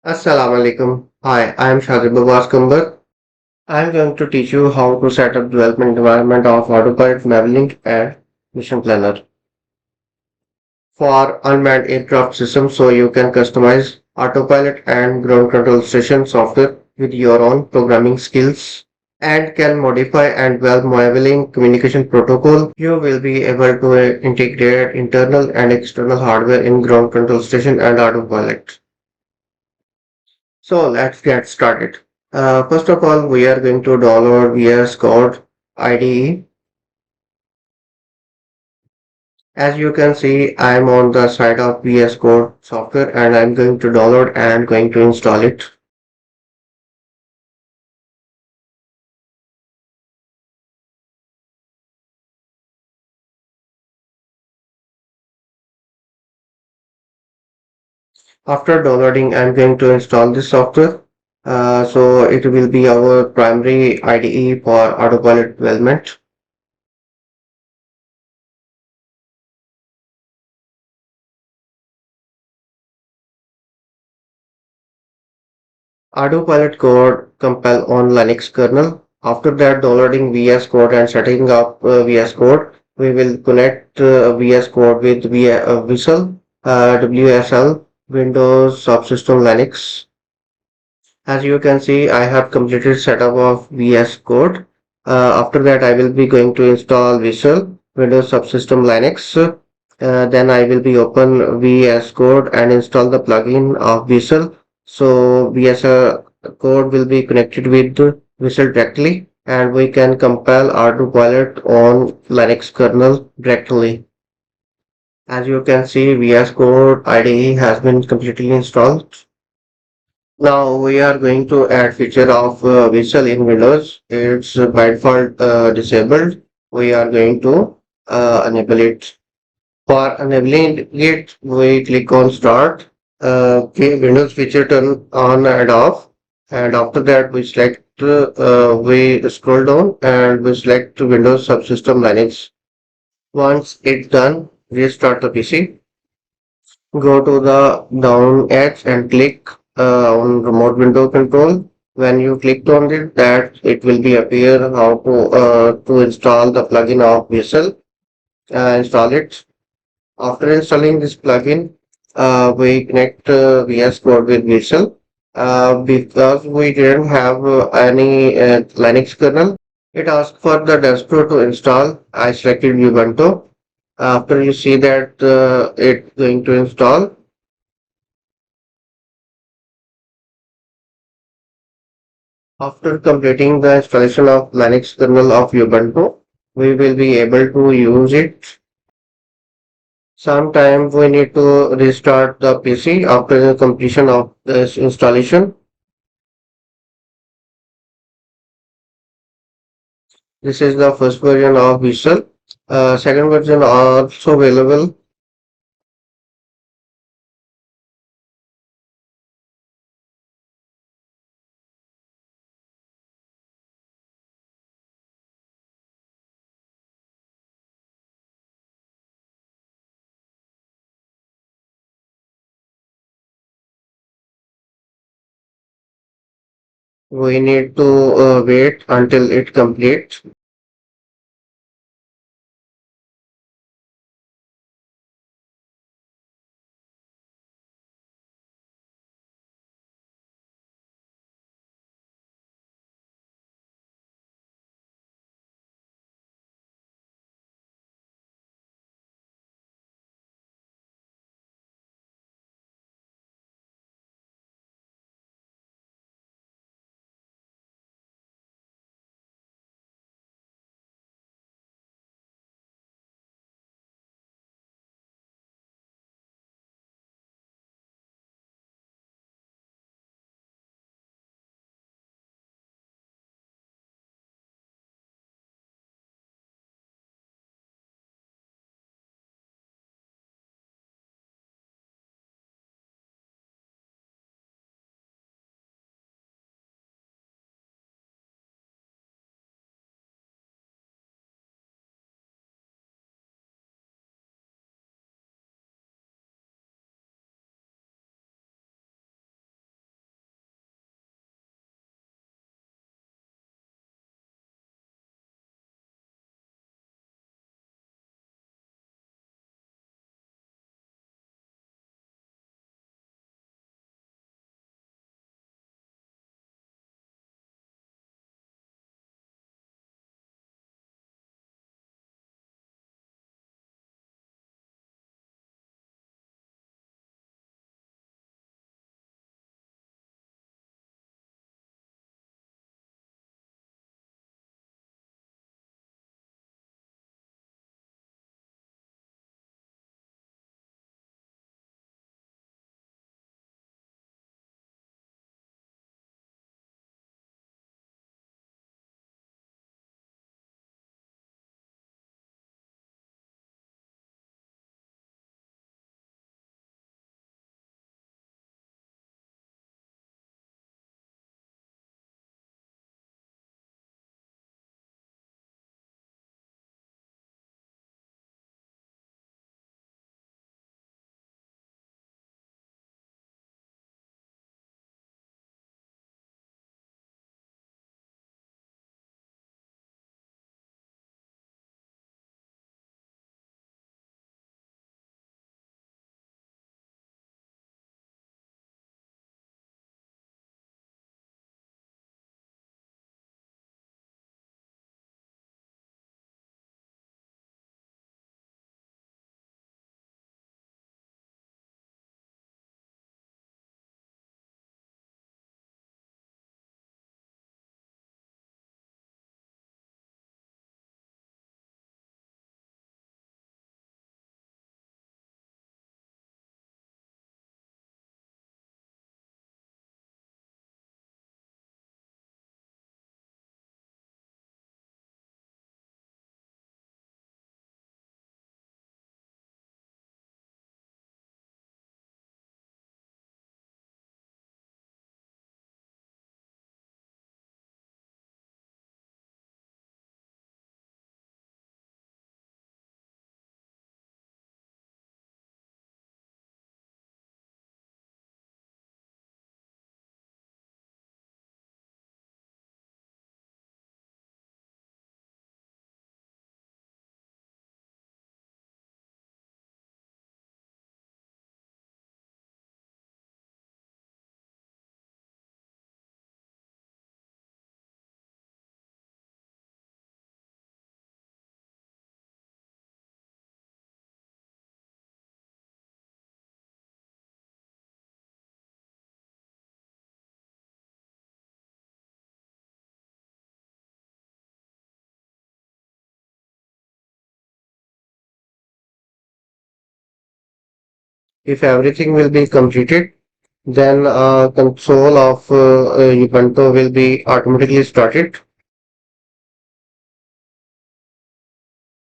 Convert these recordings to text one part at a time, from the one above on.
Assalamu alaikum. Hi, I am Shazib Babaskambar. I am going to teach you how to set up development environment of Autopilot, MAVLink and Mission Planner for unmanned aircraft systems so you can customize Autopilot and ground control station software with your own programming skills and can modify and develop MAVLink communication protocol. You will be able to integrate internal and external hardware in ground control station and Autopilot. So let's get started. First of all, we are going to download vscode IDE. As you can see, I'm on the side of vscode software and I'm going to download and going to install it. After downloading, I'm going to install this software. So it will be our primary IDE for autopilot development. Ardupilot code compile on Linux kernel. After that, downloading VS Code and setting up VS Code, we will connect VS Code with Visual WSL Windows Subsystem Linux. As you can see, I have completed setup of VS Code. After that, I will be going to install Visual Windows Subsystem Linux. Then I will be open VS Code and install the plugin of Visual. So VS Code will be connected with Visual directly, and we can compile Ardupilot on Linux kernel directly. As you can see, VS Code IDE has been completely installed. Now we are going to add feature of visual in Windows. It's by default disabled. We are going to enable it. For enabling it, we click on Start. Windows feature turn on and off. And after that, we select. We scroll down and we select Windows Subsystem Linux. Once it's done, restart the PC. Go to the down edge and click on remote window control. When you clicked on it, that it will be appear how to install the plugin of Visual. Install it. After installing this plugin, we connect VS Code with Visual. Because we didn't have any Linux kernel, it asked for the distro to install. I selected Ubuntu. After you see that it's going to install, after completing the installation of Linux kernel of Ubuntu, we will be able to use it. Sometime we need to restart the PC after the completion of this installation. This is the first version of Visual. Second version also available. We need to wait until it completes. If everything will be completed, then console of Ubuntu will be automatically started.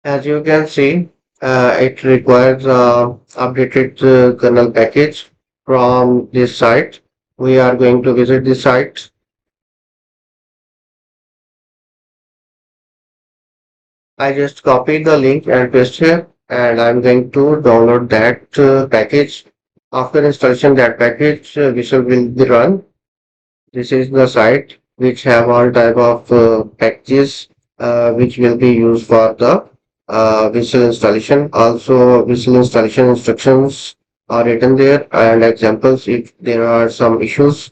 As you can see, it requires updated kernel package from this site. We are going to visit this site. I just copied the link and paste here, and I'm going to download that package. After installation that package, Visual will be run. This is the site which have all type of packages which will be used for the Visual installation. Also, Visual installation instructions are written there and examples if there are some issues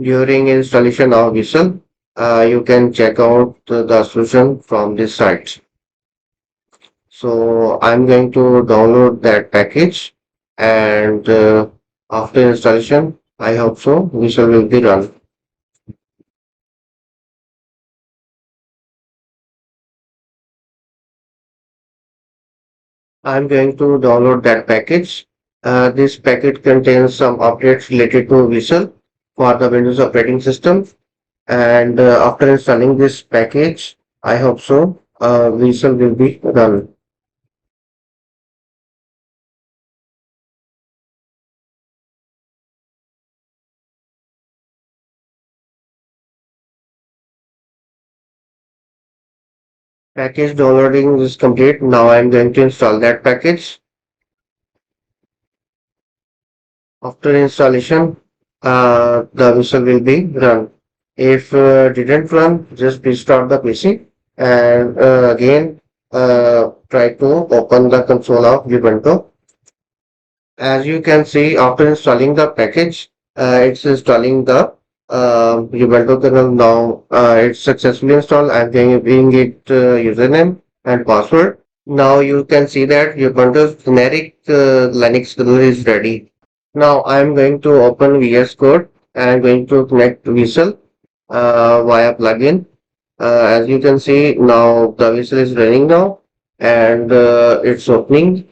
during installation of Visual. You can check out the solution from this site. So I'm going to download that package and after installation, I hope so, Visual will be run. I'm going to download that package. This package contains some updates related to Visual for the Windows operating system. And after installing this package, I hope so, Visual will be run. Package downloading is complete. Now I'm going to install that package. After installation, the Visual will be run. If didn't run, just restart the PC and again try to open the console of Ubuntu. As you can see, after installing the package, it's installing the Ubuntu kernel now. It's successfully installed. I'm giving it username and password. Now you can see that Ubuntu's generic Linux kernel is ready. Now I'm going to open VS Code and I'm going to connect Visual via plugin. As you can see, now the Visual is running now and it's opening.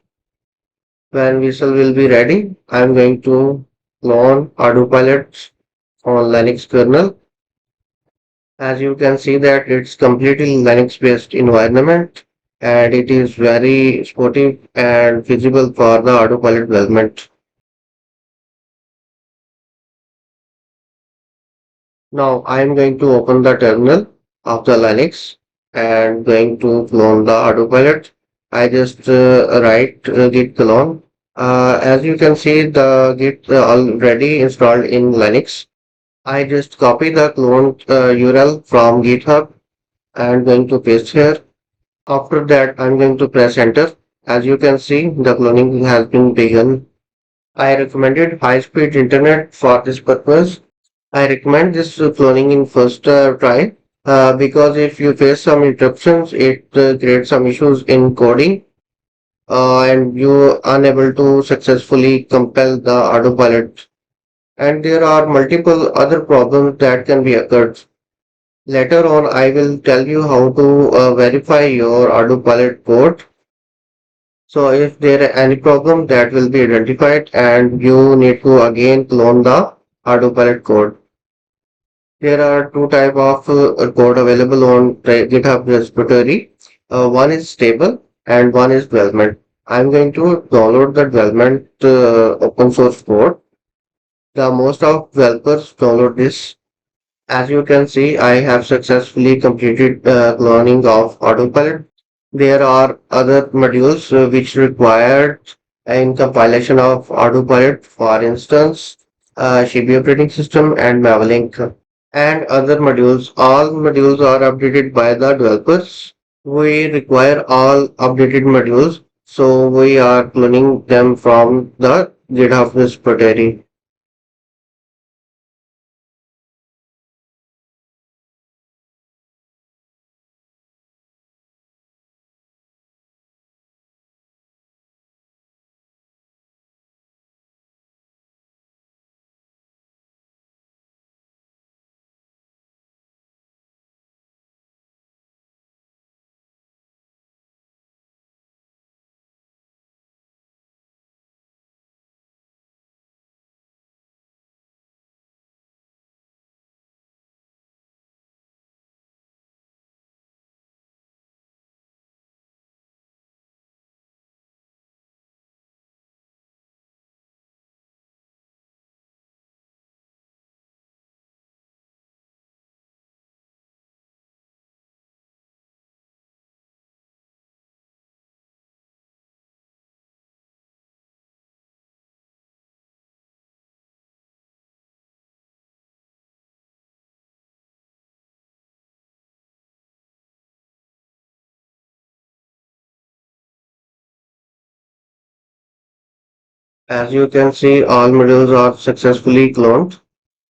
When Visual will be ready, I'm going to clone Ardupilot on Linux kernel. As you can see that it's completely Linux based environment and it is very sportive and feasible for the Autopilot development. Now I'm going to open the terminal of the Linux and going to clone the Autopilot. I just write git clone. As you can see, the git already installed in Linux. I just copy the clone URL from GitHub and going to paste here. After that, I'm going to press enter. As you can see, the cloning has been begun. I recommended high-speed internet for this purpose. I recommend this cloning in first try because if you face some interruptions, it creates some issues in coding and you unable to successfully compile the autopilot. And there are multiple other problems that can be occurred. Later on, I will tell you how to verify your autopilot code. So if there are any problem that will be identified and you need to again clone the autopilot code. There are two type of code available on GitHub repository. One is stable and one is development. I'm going to download the development open source code. The most of developers download this. As you can see, I have successfully completed cloning of Autopilot. There are other modules which required in compilation of Autopilot, for instance, Shibi operating system and MAVLink and other modules. All modules are updated by the developers. We require all updated modules, so we are cloning them from the GitHub repository. As you can see, all modules are successfully cloned.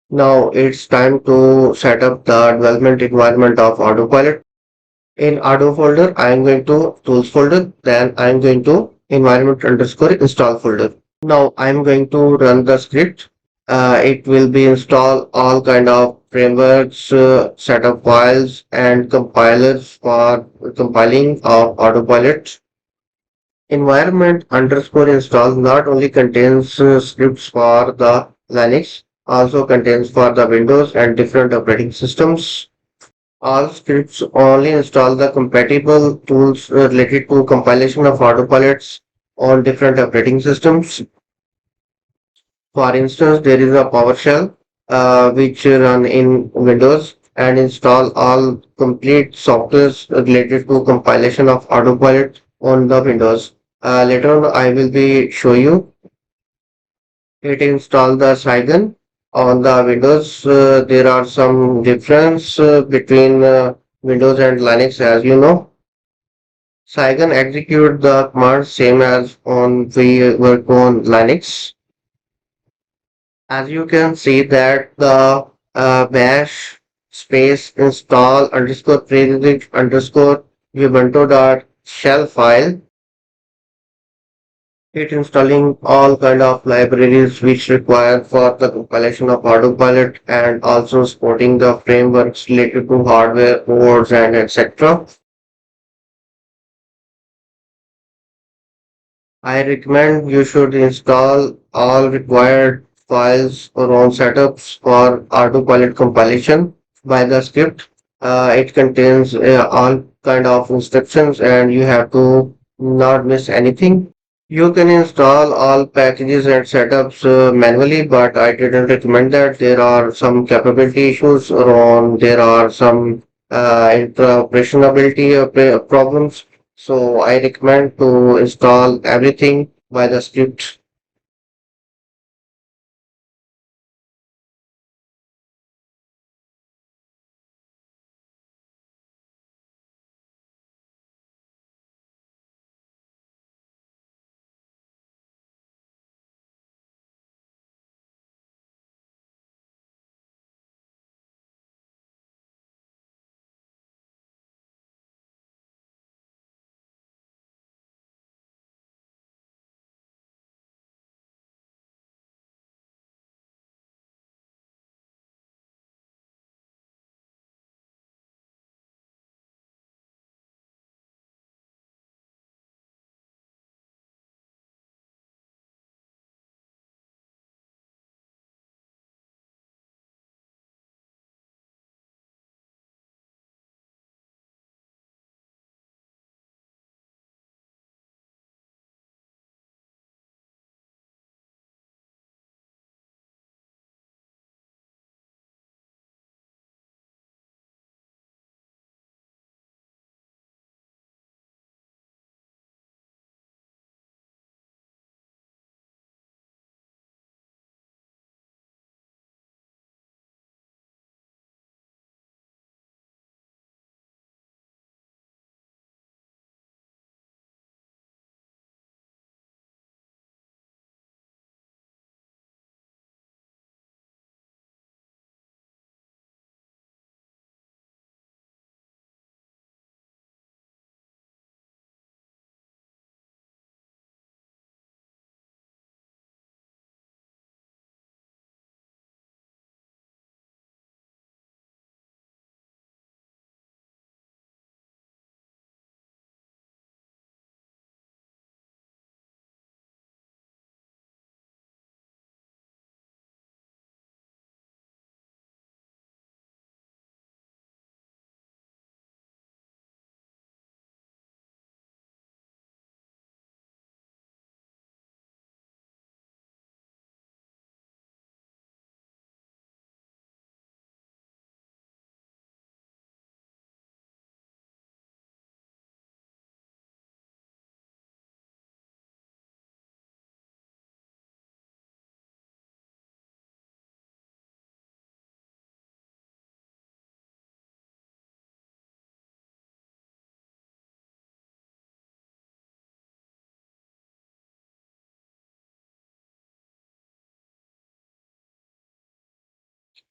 Now it's time to set up the development environment of Autopilot. In Ardo folder, I am going to tools folder, then I am going to environment underscore install folder. Now I am going to run the script. It will be install all kind of frameworks, set up files and compilers for compiling of Autopilot. Environment underscore install not only contains scripts for the Linux, also contains for the Windows and different operating systems. All scripts only install the compatible tools related to compilation of autopilots on different operating systems. For instance, there is a PowerShell which run in Windows and install all complete softwares related to compilation of autopilot on the Windows. Later on, I will be show you it install the Cygan on the Windows. There are some difference between Windows and Linux, as you know. Cygan execute the command same as on we work on Linux. As you can see that the bash space install underscore prereq underscore ubuntu dot shell file. It installing all kind of libraries which required for the compilation of Autopilot and also supporting the frameworks related to hardware, boards and etc. I recommend you should install all required files or own setups for Autopilot compilation by the script. It contains all kind of instructions and you have to not miss anything. You can install all packages and setups manually, but I didn't recommend that. There are some capability issues around, there are some interoperability problems. So I recommend to install everything by the script.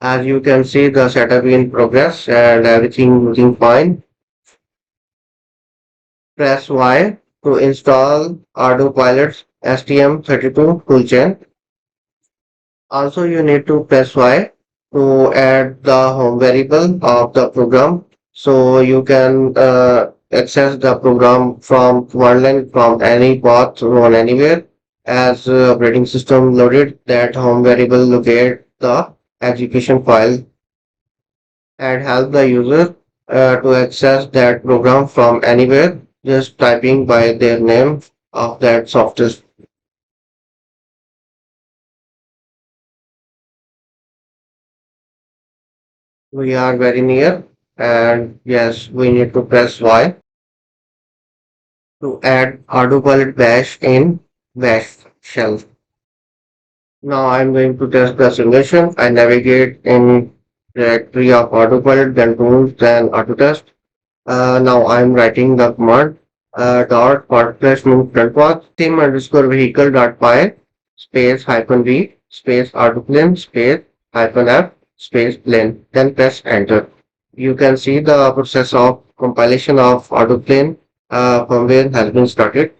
As you can see, the setup in progress and everything looking fine. Press Y to install Ardupilot's STM32 toolchain. Also, you need to press Y to add the home variable of the program. So you can access the program from one line from any path run anywhere. As operating system loaded that home variable locate the execution file and help the user to access that program from anywhere, just typing by their name of that software. We are very near, and yes, we need to press Y to add Autopilot bash in bash shell. Now I'm going to test the simulation. I navigate in directory of Autopilot, then tools, then autotest. Now I'm writing the command dot forward move front path sim underscore vehicle dot py space hyphen v space autoplane space hyphen f space plane. Then press enter. You can see the process of compilation of autoplane firmware has been started.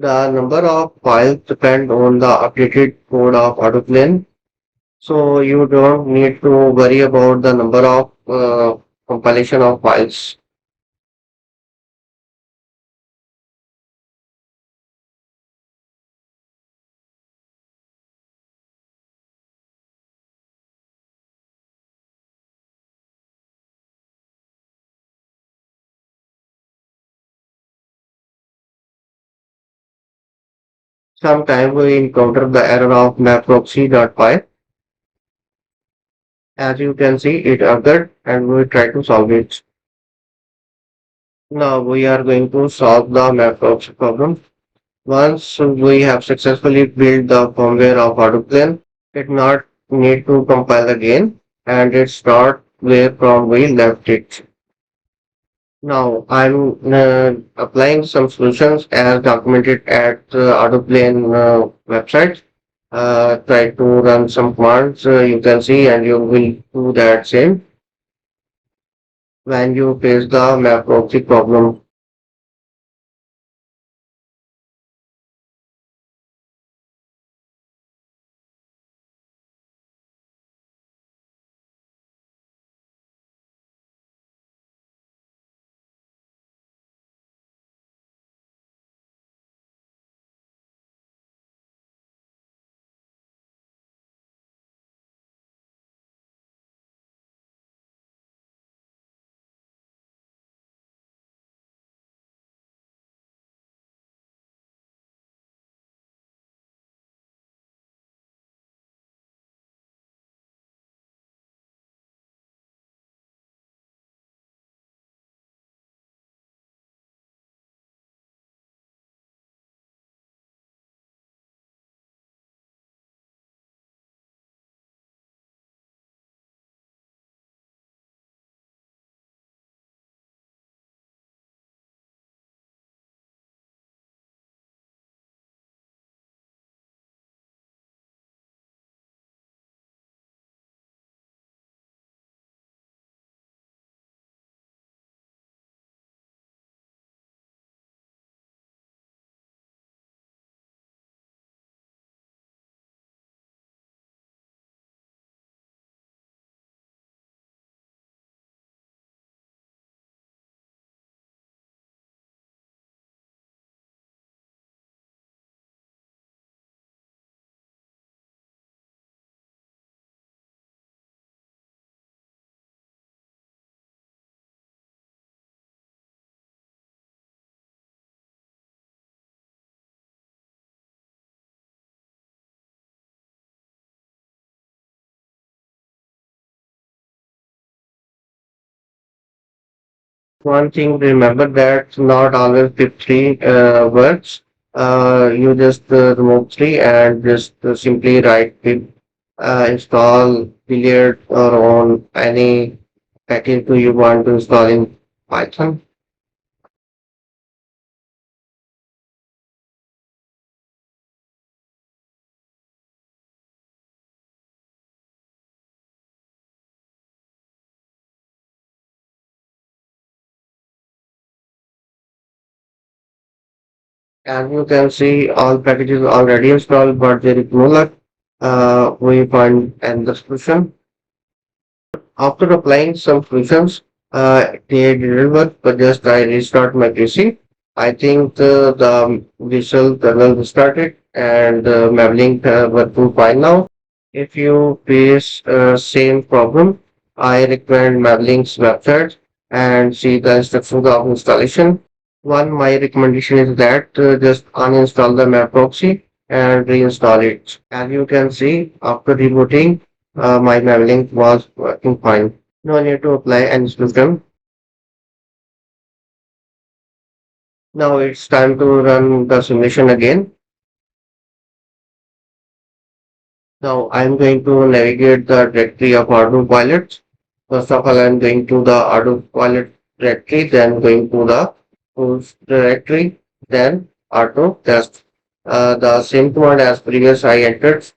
The number of files depend on the updated code of autoplane. So you don't need to worry about the number of compilation of files. Sometimes we encounter the error of mavproxy.py. As you can see, it occurred and we try to solve it. Now we are going to solve the mavproxy problem. Once we have successfully built the firmware of autoplane, it not need to compile again and it start where from we left it. Now I'm applying some solutions as documented at the Autoplane website. Try to run some commands you can see and you will do that same when you face the map proxy problem. One thing, remember that not always pick three words. You just remove three and just simply write pip install delete or on any package do you want to install in Python. As you can see, all packages already installed, but there is no luck. We find an the solution. After applying some solutions, they didn't work, but just I restart my PC. I think the visual kernel restarted and MAVLink working fine now. If you face same problem, I recommend MAVLink's website and see the instructions of installation. One, my recommendation is that just uninstall the mavproxy and reinstall it. As you can see, after rebooting, my MAVLink was working fine. No need to apply any solution. Now it's time to run the simulation again. Now I'm going to navigate the directory of Ardupilot. First of all, I'm going to the Ardupilot directory, then going to the tools directory, then auto test. The same command as previous I entered.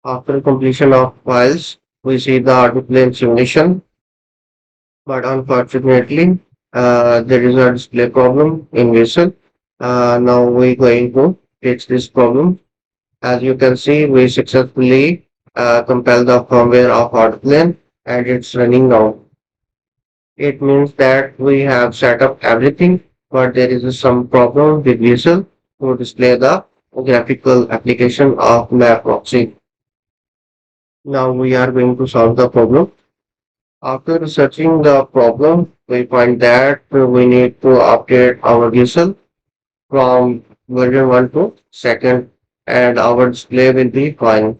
After completion of files, we see the autoplane simulation, but unfortunately, there is a display problem in Visual. Now we're going to fix this problem. As you can see, we successfully compiled the firmware of Autoplane and it's running now. It means that we have set up everything, but there is some problem with Visual to display the graphical application of mavproxy. Now we are going to solve the problem. After researching the problem, we find that we need to update our Visual from version 1 to second and our display will be fine.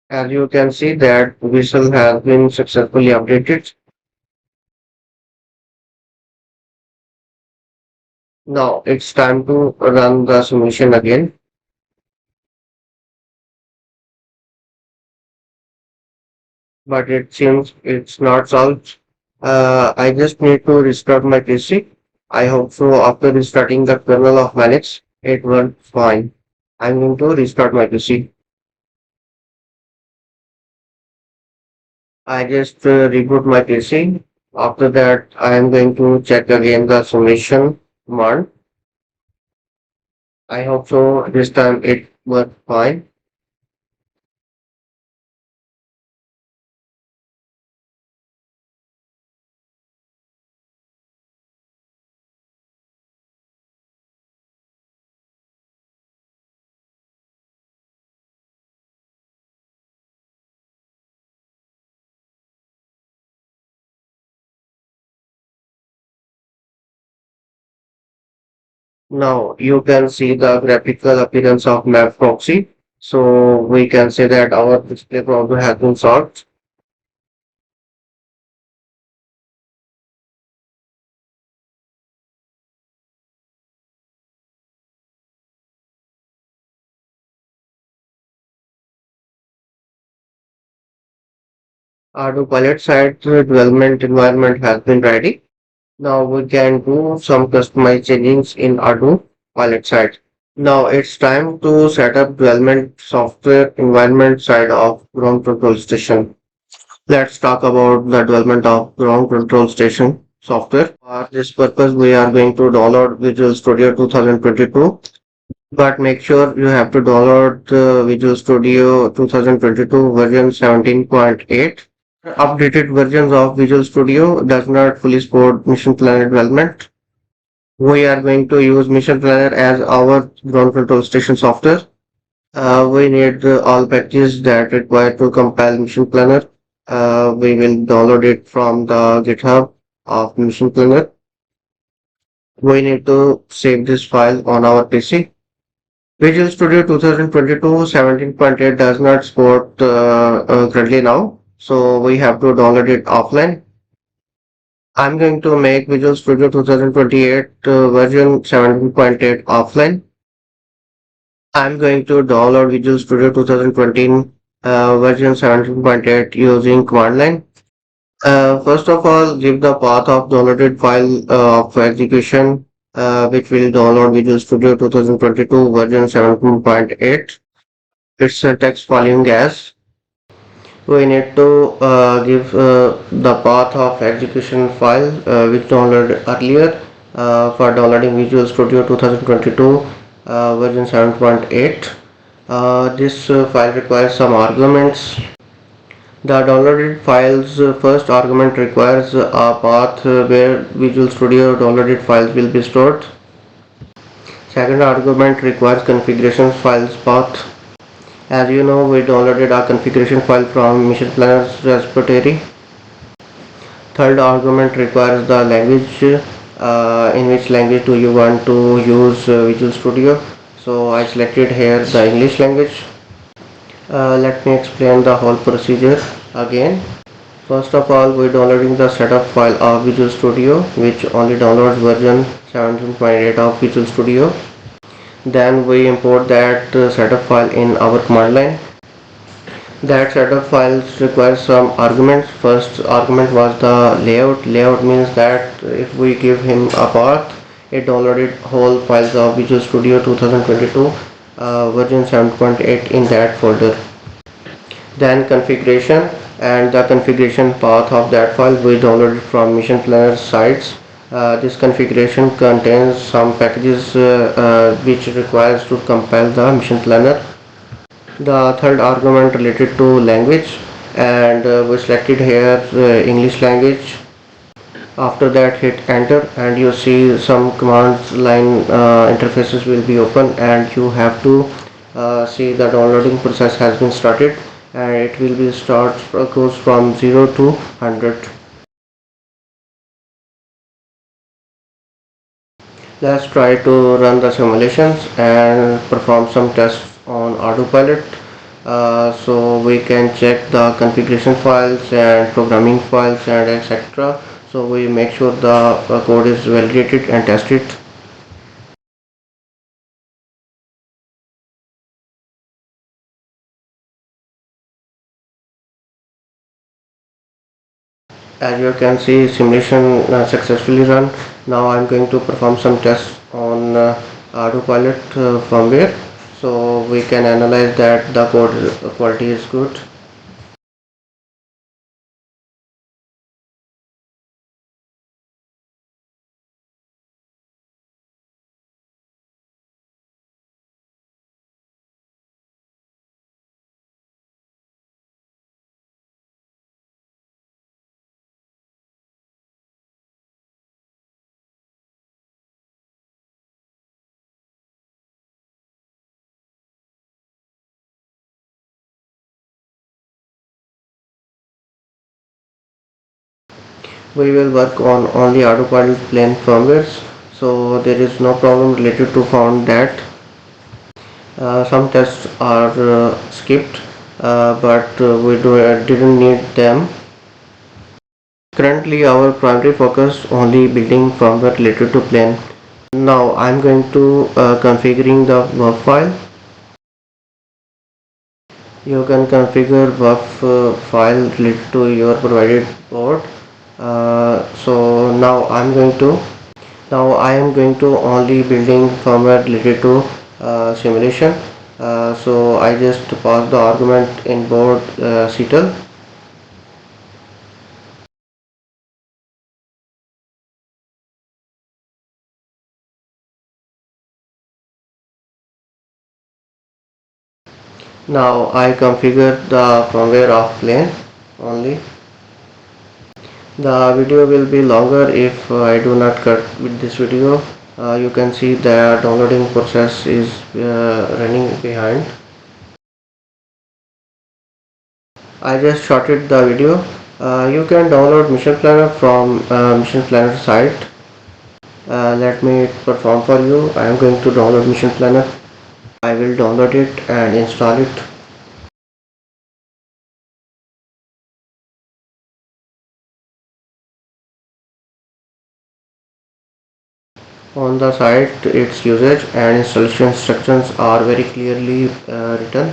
As you can see that visual has been successfully updated. Now it's time to run the simulation again, but it seems it's not solved. I just need to restart my PC. I hope so. After restarting the kernel of Linux, it worked fine. I'm going to restart my PC. I just reboot my PC. After that, I am going to check again the simulation command. I hope so. This time it worked fine. Now you can see the graphical appearance of mavproxy. So we can say that our display problem has been solved. Ardupilot site development environment has been ready. Now we can do some customized changes in Ardupilot site. Now it's time to set up development software environment side of ground control station. Let's talk about the development of ground control station software. For this purpose, we are going to download Visual Studio 2022, but make sure you have to download Visual Studio 2022 version 17.8. Updated versions of Visual Studio does not fully support Mission Planner development. We are going to use Mission Planner as our ground control station software. We need all packages that require to compile Mission Planner. We will download it from the GitHub of Mission Planner. We need to save this file on our PC. Visual Studio 2022 17.8 does not support currently now, so we have to download it offline. I'm going to make Visual Studio 2028 version 17.8 offline. I'm going to download Visual Studio 2020 version 17.8 using command line. First of all, give the path of downloaded file of execution, which will download Visual Studio 2022 version 17.8. It's a text volume as. We need to give the path of execution file which downloaded earlier for downloading Visual Studio 2022 version 7.8. This file requires some arguments. The downloaded file's first argument requires a path where Visual Studio downloaded files will be stored. Second argument requires configuration files path. As you know, we downloaded our configuration file from Mission Planner's repository. Third argument requires the language. In which language do you want to use Visual Studio? So I selected here the English language. Let me explain the whole procedure again. First of all, we're downloading the setup file of Visual Studio, which only downloads version 17.8 of Visual Studio. Then we import that setup file in our command line. That setup files requires some arguments. First argument was the layout. Layout means that if we give him a path, it downloaded whole files of Visual Studio 2022 version 7.8 in that folder. Then configuration, and the configuration path of that file we downloaded from Mission Planner sites. This configuration contains some packages which requires to compile the Mission Planner. The third argument related to language, and we selected here English language. After that, hit enter and you see some command line interfaces will be open, and you have to see the downloading process has been started, and it will be goes from 0 to 100. Let's try to run the simulations and perform some tests on Autopilot. So we can check the configuration files and programming files and etc. So we make sure the code is validated and tested. As you can see, simulation successfully run. Now I'm going to perform some tests on Autopilot firmware, so we can analyze that the code quality is good. We will work on only Autopilot plain firmwares, so there is no problem related to found that. Some tests are skipped, but didn't need them. Currently, our primary focus only building firmware related to plane. Now, I'm going to configuring the work file. You can configure work file related to your provided board. So now I am going to only building firmware related to simulation. So I just pass the argument in board CTL. Now I configure the firmware of plane only. The video will be longer if I do not cut with this video. You can see the downloading process is running behind. I just shorted the video. You can download Mission Planner from Mission Planner site. Let me perform for you. I am going to download Mission Planner. I will download it and install it. On the site, its usage and installation instructions are very clearly written.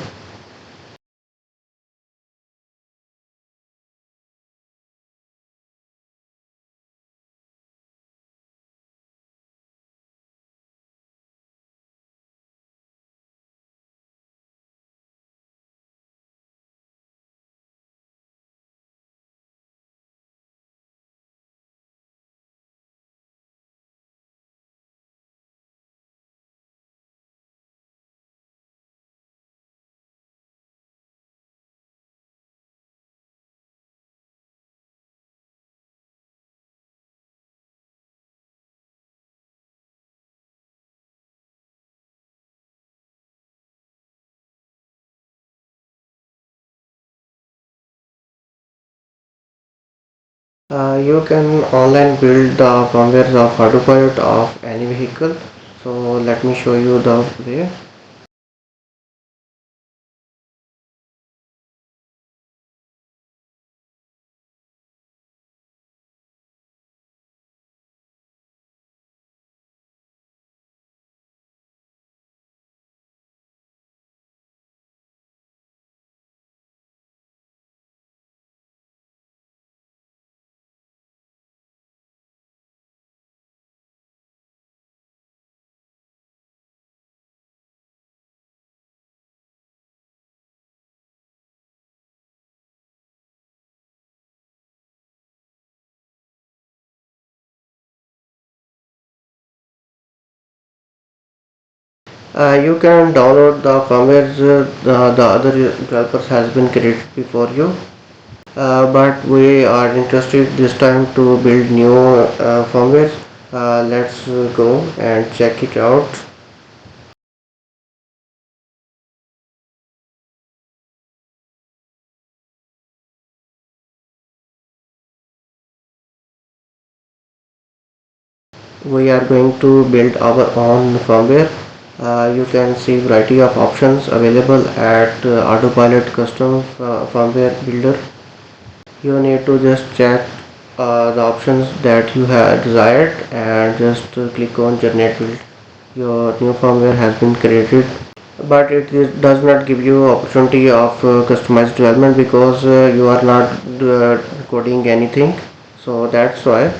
You can online build the firmware of Ardupilot of any vehicle. So let me show you the way. You can download the firmware the other developers has been created before you. But we are interested this time to build new firmware. Let's go and check it out. We are going to build our own firmware. You can see variety of options available at Autopilot custom firmware builder. You need to just check the options that you have desired and just click on generate build. Your new firmware has been created, but does not give you opportunity of customized development because you are not coding anything, so that's why.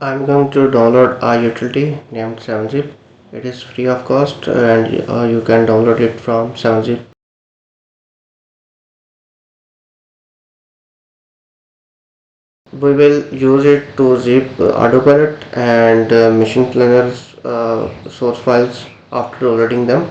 I'm going to download a utility named 7zip. It is free of cost and you can download it from 7zip. We will use it to zip Autopilot and Mission Planner's source files after downloading them.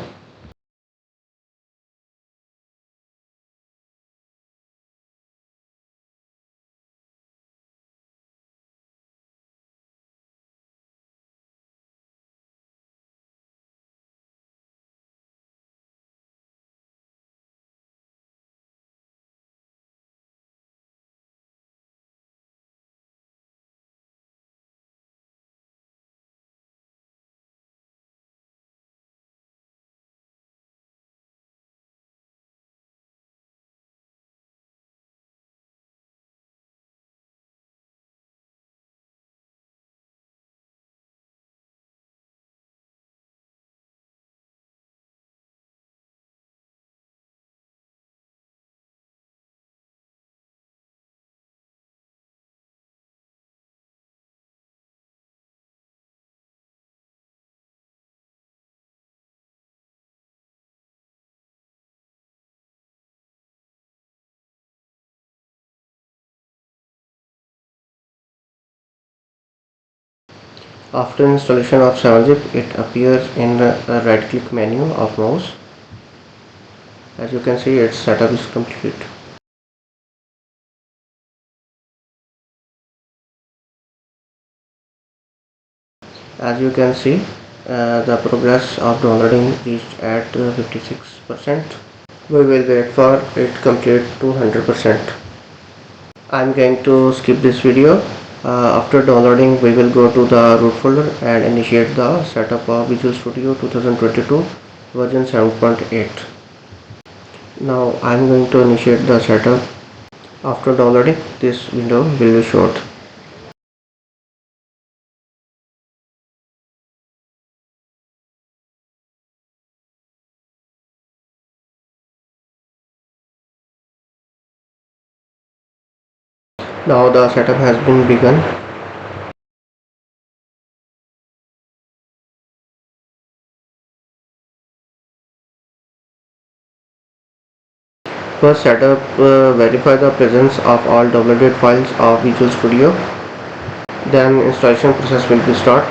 After installation of 7zip, it appears in the right click menu of mouse. As you can see, its setup is complete. As you can see, the progress of downloading reached at 56%. We will wait for it complete to 100%. I'm going to skip this video. After downloading, we will go to the root folder and initiate the setup of Visual Studio 2022 version 7.8. Now I'm going to initiate the setup. After downloading, this window will be showed. Now the setup has been begun. First setup, verify the presence of all downloaded files of Visual Studio. Then installation process will be start.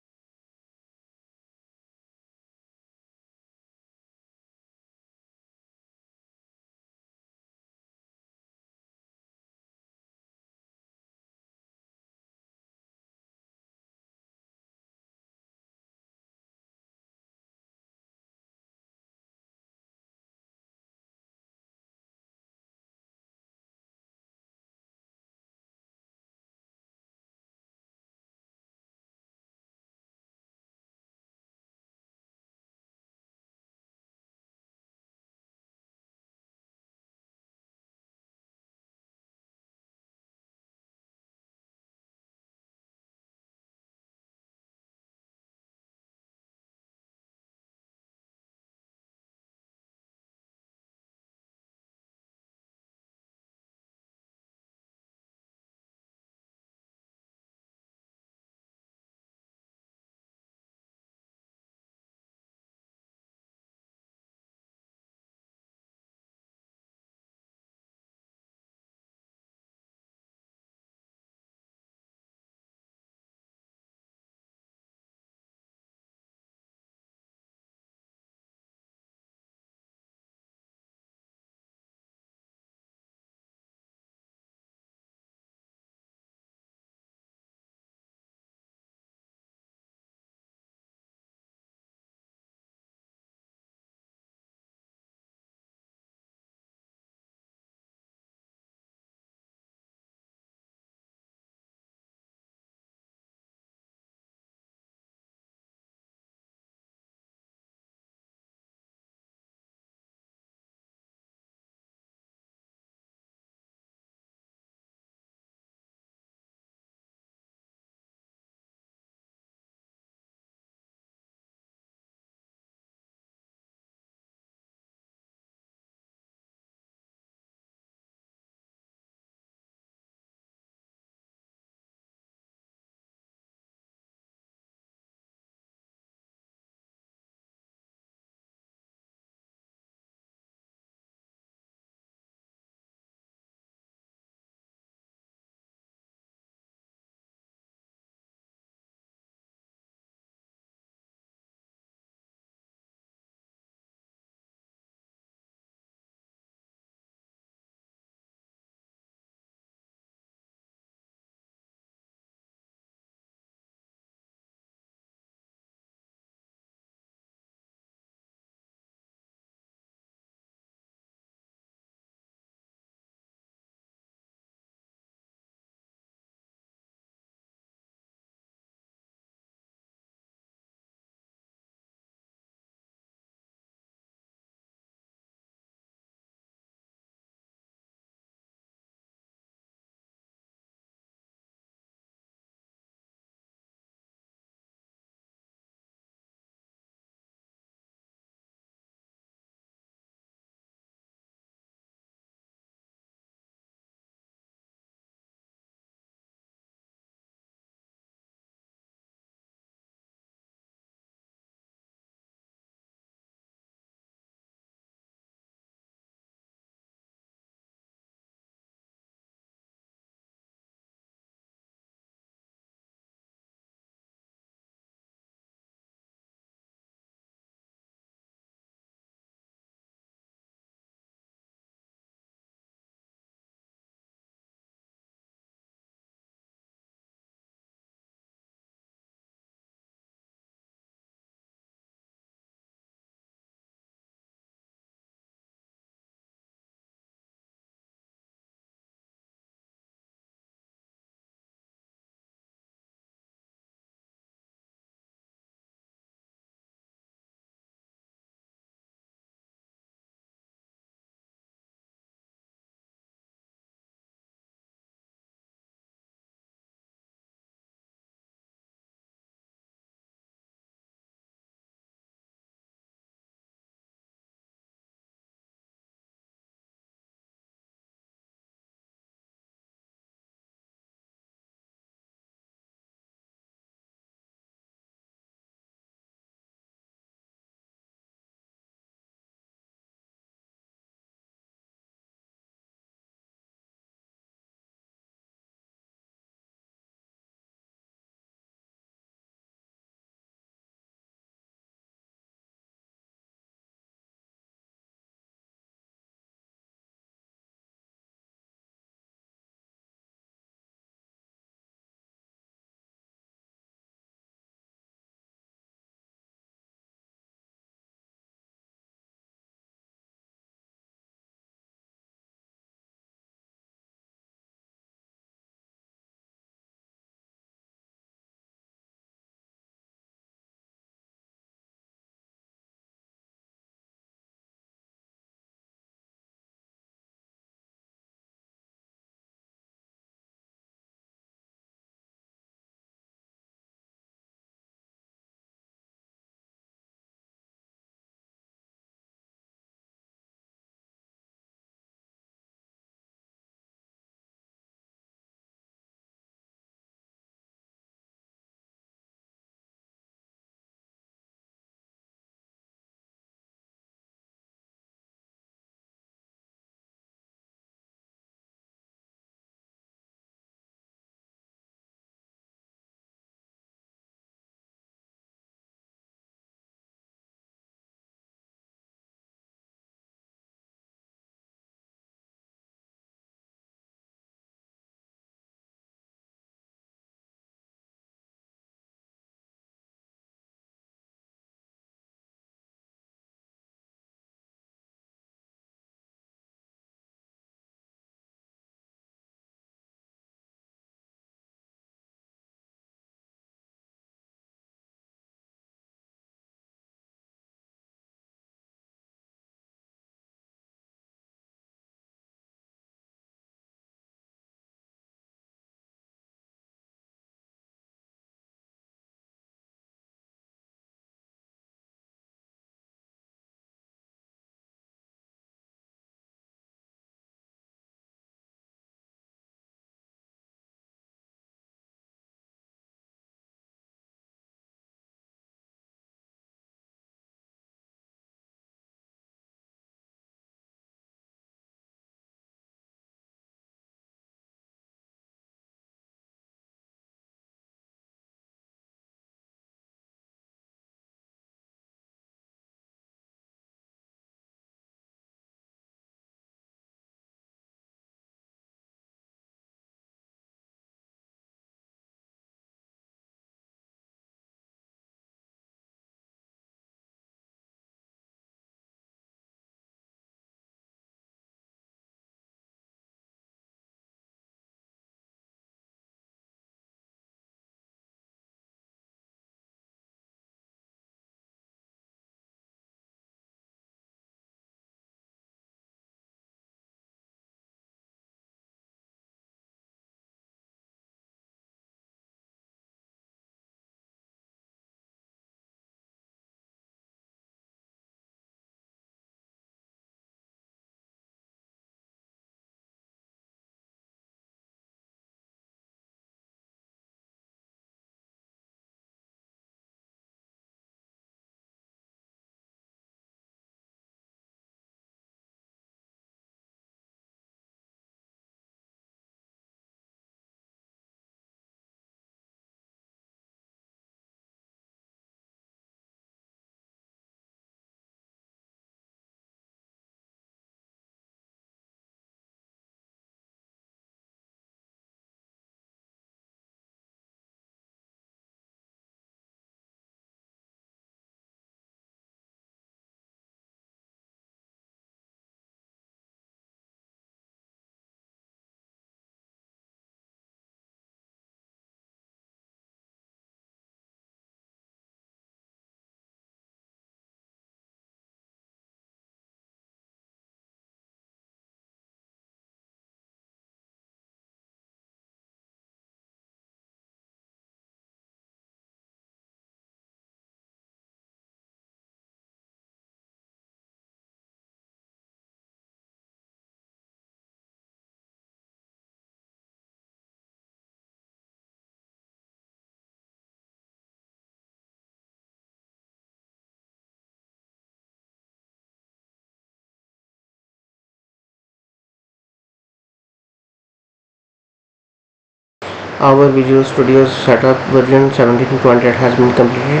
Our Visual Studio setup version 17.8 has been completed.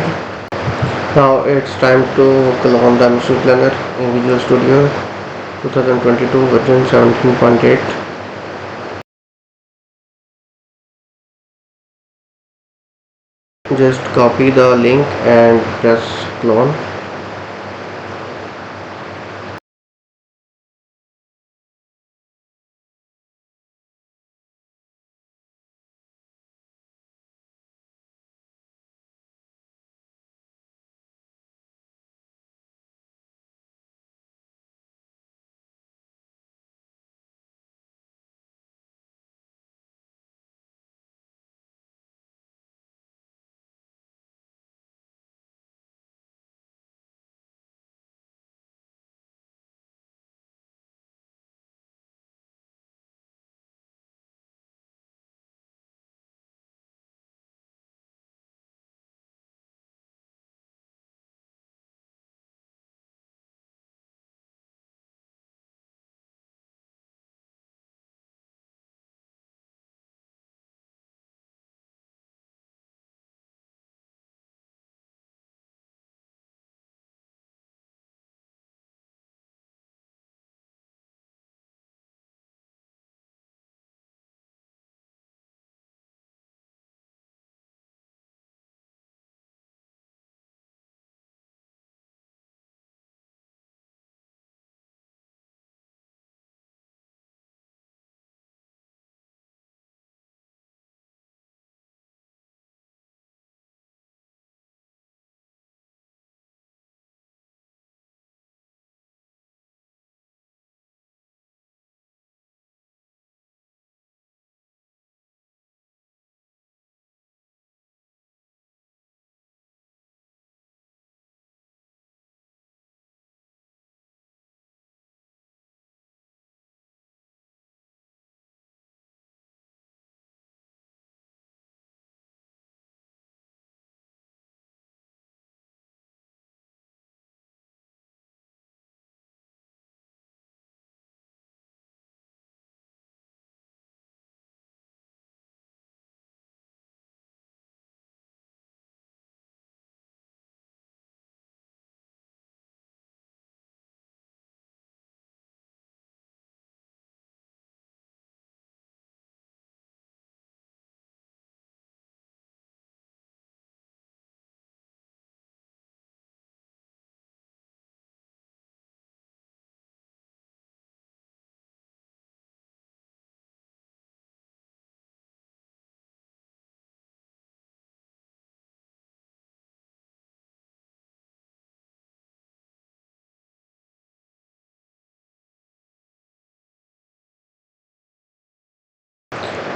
Now it's time to clone the mission planner in Visual Studio 2022 version 17.8. Just copy the link and press clone.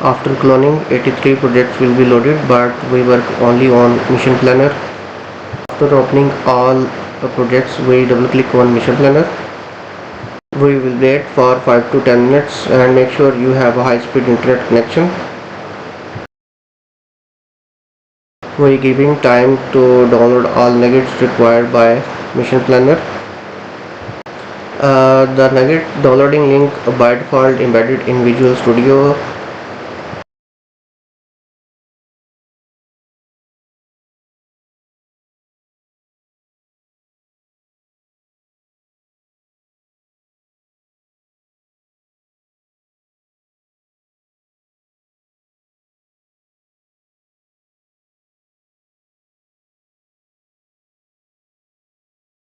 After cloning, 83 projects will be loaded, but we work only on Mission Planner. After opening all the projects, we double click on Mission Planner. We will wait for 5 to 10 minutes and make sure you have a high speed internet connection. We are giving time to download all nuggets required by Mission Planner. The nugget downloading link by default embedded in Visual Studio.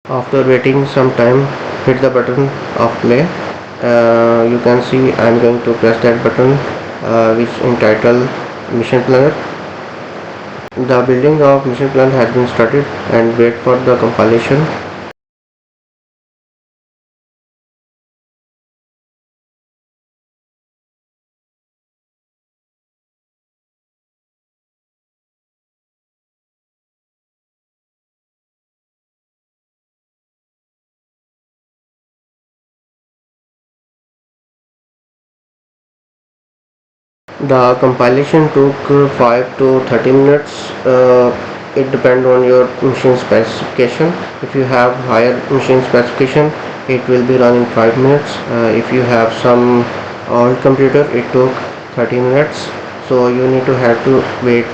After waiting some time, hit the button of play. You can see I'm going to press that button which entitled Mission Planner. The building of Mission Planner has been started and wait for the compilation. The compilation took 5 to 30 minutes. It depends on your machine specification. If you have higher machine specification, it will be run in 5 minutes. If you have some old computer, it took 30 minutes. so you need to have to wait.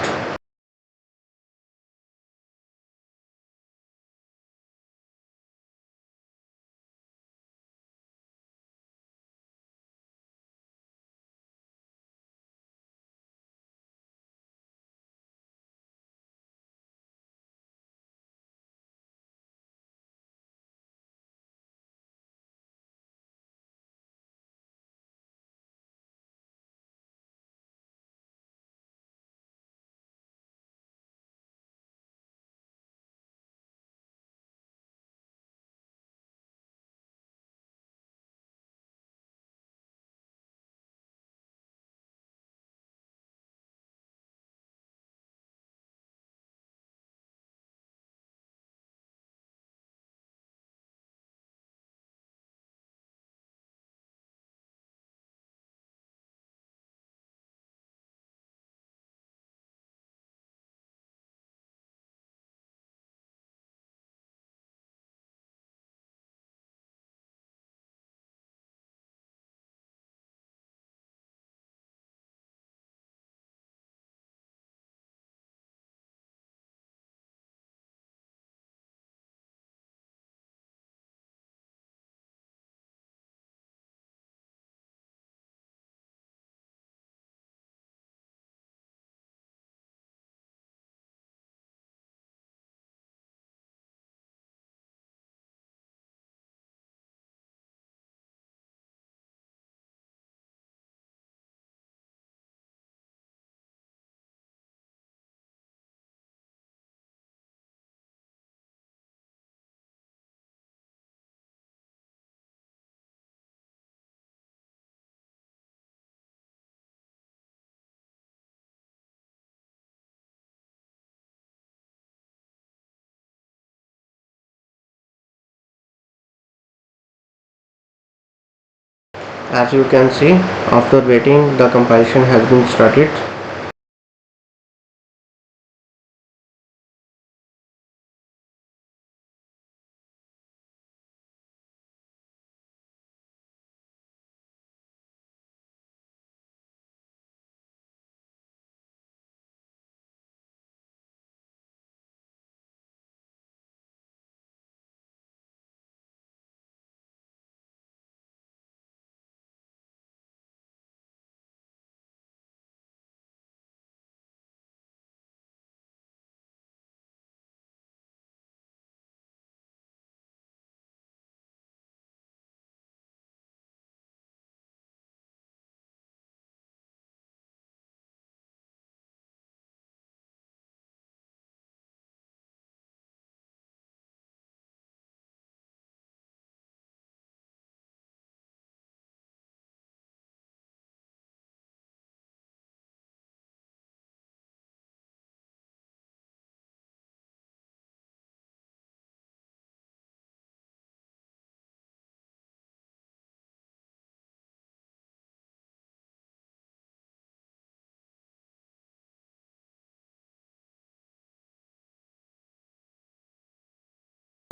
As you can see, after waiting, the compilation has been started.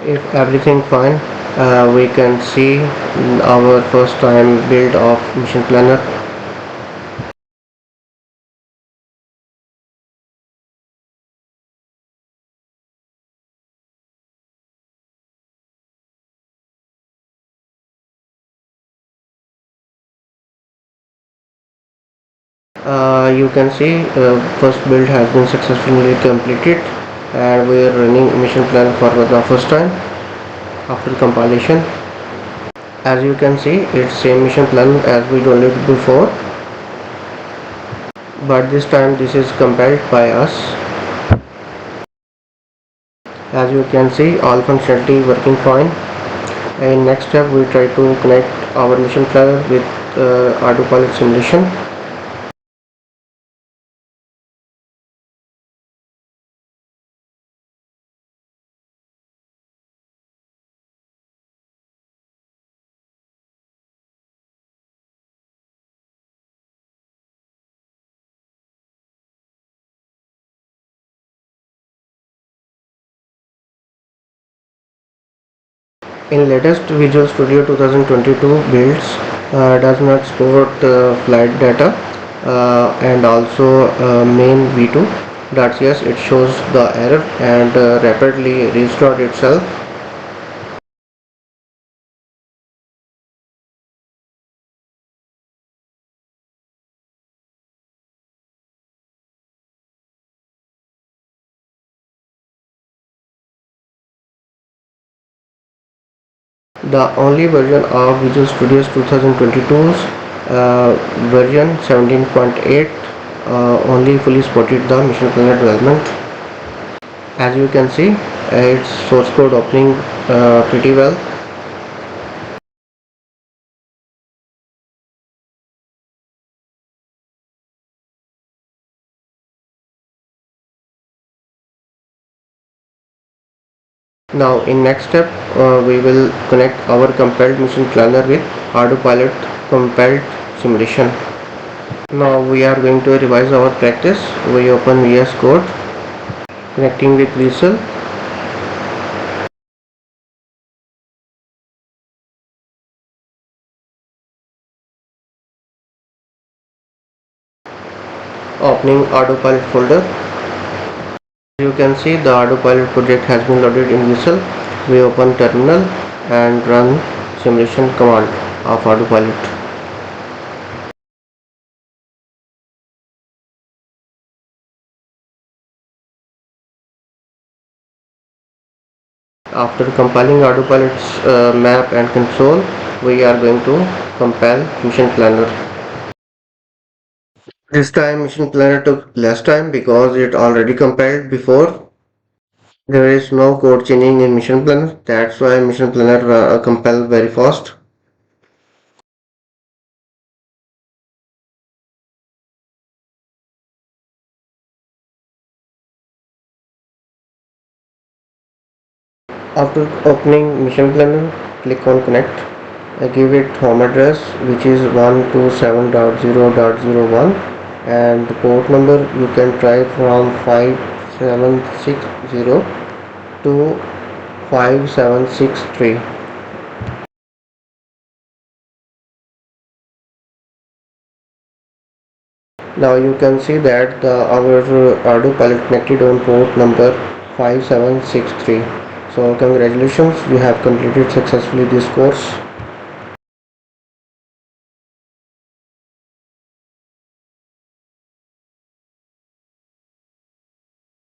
If everything fine, we can see our first time build of mission planner. You can see first build has been successfully completed and we are running mission planner for the first time after compilation. As you can see, it's same mission planner as we downloaded before, but this time this is compiled by us. As you can see, all functionality working fine. And next step, we try to connect our mission planner with Ardupilot simulation. In latest Visual Studio 2022 builds does not support flight data, and also main v2.cs. It shows the error and rapidly restored itself. The only version of Visual Studio's 2022's version 17.8 only fully supported the mission planner development. As you can see, its source code opening pretty well. Now in next step, we will connect our compiled mission planner with Ardupilot compiled simulation. Now we are going to revise our practice. We open VS Code, connecting with Visual. Opening Autopilot folder. You can see the Autopilot project has been loaded in Visual. We open terminal and run simulation command of Autopilot. After compiling Autopilot's map and console, we are going to compile Mission Planner. This time Mission Planner took less time because it already compiled before. There is no code changing in Mission Planner. That's why Mission Planner compile very fast. After opening Mission Planner, click on Connect. Give it home address, which is 127.0.01, and the port number you can try from 5760 to 5763. Now you can see that our Ardupilot connected on port number 5763. So congratulations, you have completed successfully this course.